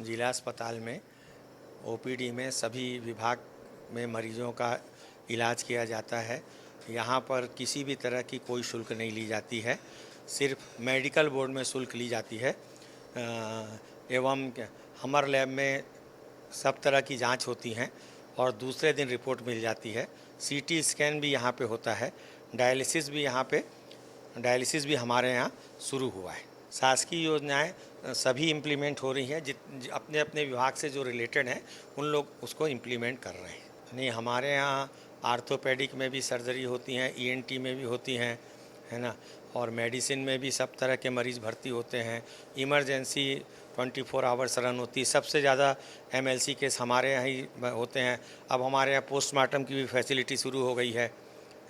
जिला अस्पताल में ओपीडी में सभी विभाग में मरीजों का इलाज किया जाता है। यहाँ पर किसी भी तरह की कोई शुल्क नहीं ली जाती है, सिर्फ मेडिकल बोर्ड में शुल्क ली जाती है। एवं हमर लैब में सब तरह की जांच होती हैं और दूसरे दिन रिपोर्ट मिल जाती है। सीटी स्कैन भी यहाँ पे होता है। डायलिसिस भी हमारे यहाँ शुरू हुआ है। शासकीय योजनाएं सभी इम्प्लीमेंट हो रही हैं, अपने अपने विभाग से जो रिलेटेड हैं उन लोग उसको इम्प्लीमेंट कर रहे हैं। नहीं, हमारे यहाँ आर्थोपेडिक में भी सर्जरी होती हैं, ईएनटी में भी होती हैं, है ना, और मेडिसिन में भी सब तरह के मरीज़ भर्ती होते हैं। इमरजेंसी 24 आवर्स रन होती है। सबसे ज़्यादा एमएलसी केस हमारे यहाँ ही होते हैं। अब हमारे यहाँ पोस्टमार्टम की भी फैसिलिटी शुरू हो गई है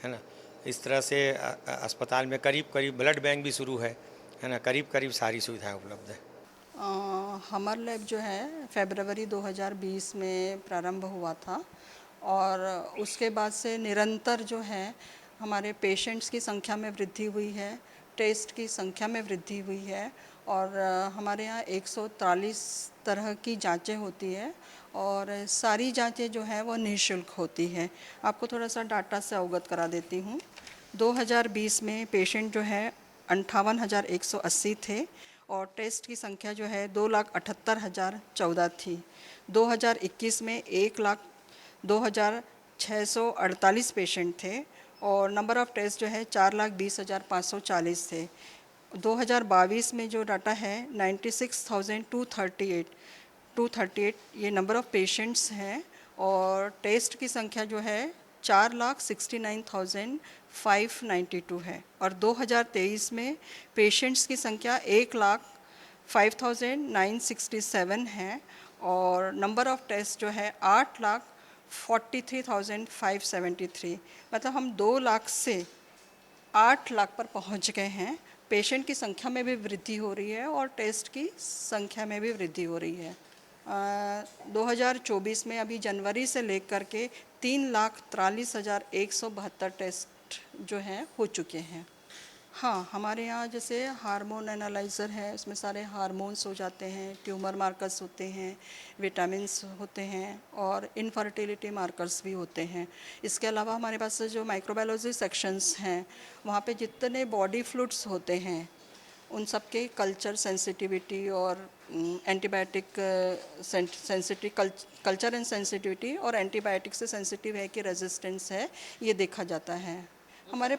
ना। इस तरह से अस्पताल में करीब करीब ब्लड बैंक भी शुरू है ना। करीब करीब सारी सुविधाएं उपलब्ध है। हमर लैब जो है फरवरी 2020 में प्रारंभ हुआ था और उसके बाद से निरंतर जो है हमारे पेशेंट्स की संख्या में वृद्धि हुई है, टेस्ट की संख्या में वृद्धि हुई है और हमारे यहाँ 143 तरह की जांचें होती है और सारी जांचें जो है वो निःशुल्क होती है। आपको थोड़ा सा डाटा से अवगत करा देती हूँ। 2020 में पेशेंट जो है 58,180 थे और टेस्ट की संख्या जो है 2,78,014 थी। 2021 में 1,02,648 पेशेंट थे और नंबर ऑफ़ टेस्ट जो है 4,20,540 थे। 2022 में जो डाटा है 96,238 ये नंबर ऑफ़ पेशेंट्स हैं और टेस्ट की संख्या जो है 4,69,592 है और 2023 में पेशेंट्स की संख्या 1,05,967 है और नंबर ऑफ़ टेस्ट जो है 8,43,573, मतलब हम 2 लाख से 8 लाख पर पहुंच गए हैं। पेशेंट की संख्या में भी वृद्धि हो रही है और टेस्ट की संख्या में भी वृद्धि हो रही है। 2024 में अभी जनवरी से लेकर के 3,43,172 टेस्ट जो हैं हो चुके हैं। हाँ, हमारे यहाँ जैसे हार्मोन एनालाइज़र है, उसमें सारे हार्मोन्स हो जाते हैं, ट्यूमर मार्कर्स होते हैं, विटामिन्स होते हैं और इनफर्टिलिटी मार्कर्स भी होते हैं। इसके अलावा हमारे पास जो माइक्रोबायोलॉजी सेक्शंस हैं, वहाँ पे जितने बॉडी फ्लूइड्स होते हैं उन सब के कल्चर सेंसिटिविटी और एंटीबायोटिक कल्चर एंड सेंसिटिविटी और एंटीबायोटिक से सेंसिटिव है कि रेजिस्टेंस है, ये देखा जाता है। हमारे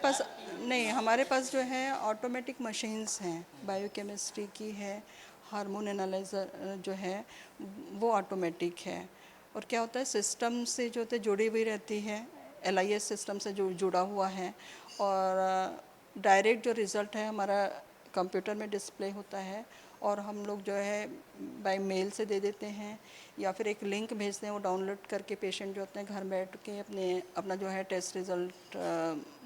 पास जो है ऑटोमेटिक मशीन्स हैं, बायोकेमिस्ट्री की है, हार्मोन एनालाइज़र जो है वो ऑटोमेटिक है और क्या होता है सिस्टम से जो होते जुड़ी हुई रहती है, LIS सिस्टम से जुड़ा हुआ है और डायरेक्ट जो रिज़ल्ट है हमारा कंप्यूटर में डिस्प्ले होता है और हम लोग जो है बाय मेल से दे देते हैं या फिर एक लिंक भेजते हैं, वो डाउनलोड करके पेशेंट जो होते हैं घर बैठ के अपना जो है टेस्ट रिज़ल्ट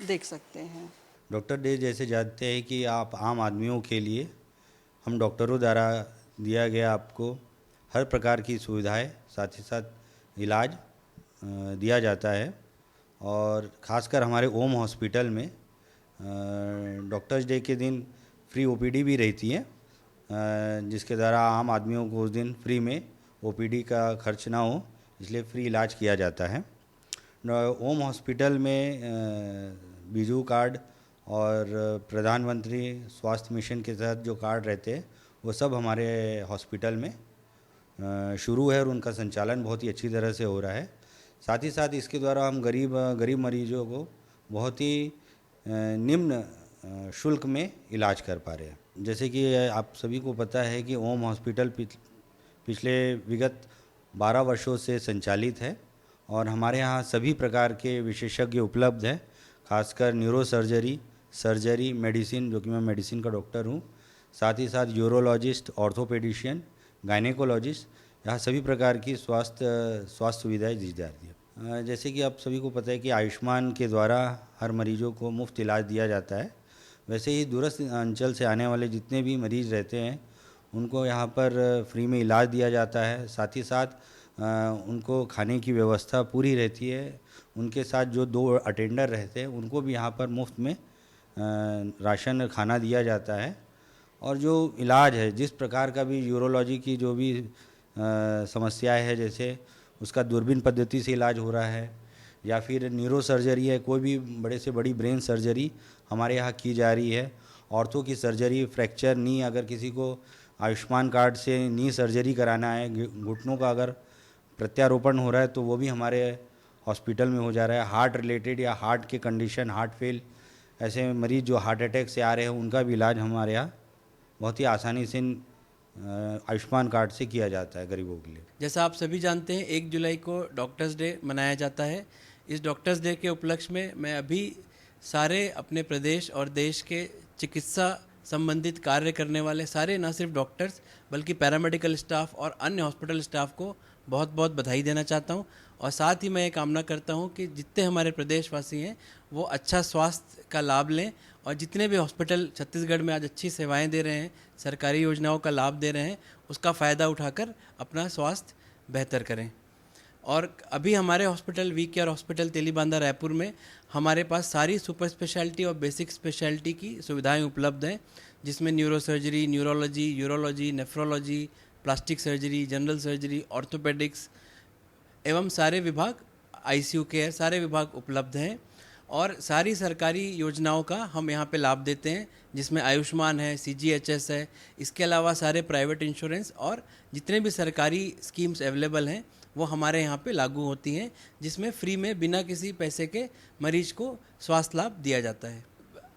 देख सकते हैं। डॉक्टर डे जैसे जानते हैं कि आप आम आदमियों के लिए हम डॉक्टरों द्वारा दिया गया आपको हर प्रकार की सुविधाएं, साथ ही साथ इलाज दिया जाता है और ख़ासकर हमारे ओम हॉस्पिटल में डॉक्टर्स डे के दिन फ्री OPD भी रहती है, जिसके द्वारा आम आदमियों को उस दिन फ्री में OPD का खर्च ना हो, इसलिए फ्री इलाज किया जाता है। ओम हॉस्पिटल में बीजू कार्ड और प्रधानमंत्री स्वास्थ्य मिशन के तहत जो कार्ड रहते हैं वो सब हमारे हॉस्पिटल में शुरू है और उनका संचालन बहुत ही अच्छी तरह से हो रहा है। साथ ही साथ इसके द्वारा हम गरीब मरीजों को बहुत ही निम्न शुल्क में इलाज कर पा रहे हैं। जैसे कि आप सभी को पता है कि ओम हॉस्पिटल पिछले विगत 12 वर्षों से संचालित है और हमारे यहाँ सभी प्रकार के विशेषज्ञ उपलब्ध हैं, खासकर न्यूरो सर्जरी, मेडिसिन, जो कि मैं मेडिसिन का डॉक्टर हूँ, साथ ही साथ यूरोलॉजिस्ट, ऑर्थोपेडिशियन, गायनेकोलॉजिस्ट, यहाँ सभी प्रकार की स्वास्थ्य सुविधाएं दी जाती है। जैसे कि आप सभी को पता है कि आयुष्मान के द्वारा हर मरीजों को मुफ्त इलाज दिया जाता है, वैसे ही दूरस्थ अंचल से आने वाले जितने भी मरीज़ रहते हैं उनको यहाँ पर फ्री में इलाज दिया जाता है। साथ ही साथ उनको खाने की व्यवस्था पूरी रहती है। उनके साथ जो 2 अटेंडर रहते हैं उनको भी यहाँ पर मुफ्त में राशन खाना दिया जाता है और जो इलाज है, जिस प्रकार का भी यूरोलॉजी की जो भी समस्याएं है, जैसे उसका दूरबीन पद्धति से इलाज हो रहा है, या फिर न्यूरो सर्जरी है, कोई भी बड़े से बड़ी ब्रेन सर्जरी हमारे यहाँ की जा रही है। ऑर्थो की सर्जरी, फ्रैक्चर नी, अगर किसी को आयुष्मान कार्ड से नी सर्जरी कराना है, घुटनों का अगर प्रत्यारोपण हो रहा है तो वो भी हमारे हॉस्पिटल में हो जा रहा है। हार्ट रिलेटेड या हार्ट के कंडीशन, हार्ट फेल, ऐसे मरीज जो हार्ट अटैक से आ रहे हैं उनका भी इलाज हमारे यहाँ बहुत ही आसानी से आयुष्मान कार्ड से किया जाता है गरीबों के लिए। जैसा आप सभी जानते हैं 1 जुलाई को डॉक्टर्स डे मनाया जाता है। इस डॉक्टर्स डे के उपलक्ष्य में मैं अभी सारे अपने प्रदेश और देश के चिकित्सा संबंधित कार्य करने वाले सारे न सिर्फ डॉक्टर्स बल्कि पैरामेडिकल स्टाफ और अन्य हॉस्पिटल स्टाफ को बहुत बहुत बधाई देना चाहता हूं। और साथ ही मैं ये कामना करता हूं कि जितने हमारे प्रदेशवासी हैं वो अच्छा स्वास्थ्य का लाभ लें, और जितने भी हॉस्पिटल छत्तीसगढ़ में आज अच्छी सेवाएं दे रहे हैं, सरकारी योजनाओं का लाभ दे रहे हैं, उसका फ़ायदा उठाकर अपना स्वास्थ्य बेहतर करें। और अभी हमारे hospital V Care hospital Telibandha Raipur में हमारे पास सारी सुपर स्पेशलिटी और बेसिक स्पेशलिटी की सुविधाएं उपलब्ध हैं, जिसमें neuro surgery, neurology, urology, nephrology, plastic surgery, general surgery, orthopaedics एवं सारे विभाग, आईसीयू केयर, सारे विभाग उपलब्ध हैं। और सारी सरकारी योजनाओं का हम यहाँ पे लाभ देते हैं, जिसमें आयुष्मान है, सीजीएचएस है, इसके अलावा सारे प्राइवेट इंश्योरेंस और जितने भी सरकारी स्कीम्स अवेलेबल हैं वो हमारे यहाँ पे लागू होती हैं, जिसमें फ्री में बिना किसी पैसे के मरीज को स्वास्थ्य लाभ दिया जाता है।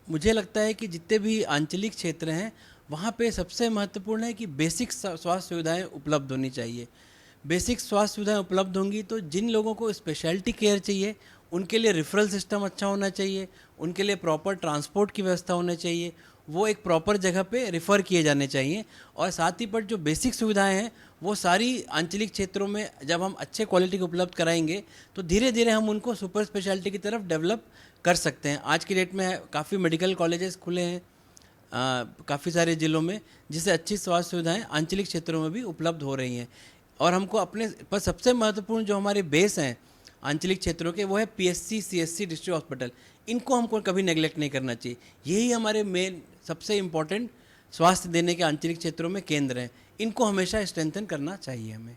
मुझे लगता है कि जितने भी आंचलिक क्षेत्र हैं वहाँ पे सबसे महत्वपूर्ण है कि बेसिक स्वास्थ्य सुविधाएं उपलब्ध होनी चाहिए। बेसिक स्वास्थ्य सुविधाएं उपलब्ध होंगी तो जिन लोगों को स्पेशलिटी केयर चाहिए उनके लिए रेफरल सिस्टम अच्छा होना चाहिए, उनके लिए प्रॉपर ट्रांसपोर्ट की व्यवस्था होनी चाहिए, वो एक प्रॉपर जगह पे रेफ़र किए जाने चाहिए। और साथ ही पर जो बेसिक सुविधाएं हैं वो सारी आंचलिक क्षेत्रों में जब हम अच्छे क्वालिटी को उपलब्ध कराएंगे तो धीरे धीरे हम उनको सुपर स्पेशलिटी की तरफ डेवलप कर सकते हैं। आज की डेट में काफ़ी मेडिकल कॉलेजेस खुले हैं काफ़ी सारे ज़िलों में, जिससे अच्छी स्वास्थ्य सुविधाएं आंचलिक क्षेत्रों में भी उपलब्ध हो रही हैं। और हमको अपने पर सबसे महत्वपूर्ण जो हमारे बेस हैं आंचलिक क्षेत्रों के, वो है पीएससी, सीएससी, डिस्ट्रिक्ट हॉस्पिटल। इनको हमको कभी नेगलेक्ट नहीं करना चाहिए। यही हमारे मेन सबसे इम्पोर्टेंट स्वास्थ्य देने के आंचलिक क्षेत्रों में केंद्र हैं। इनको हमेशा स्ट्रेंथन करना चाहिए हमें।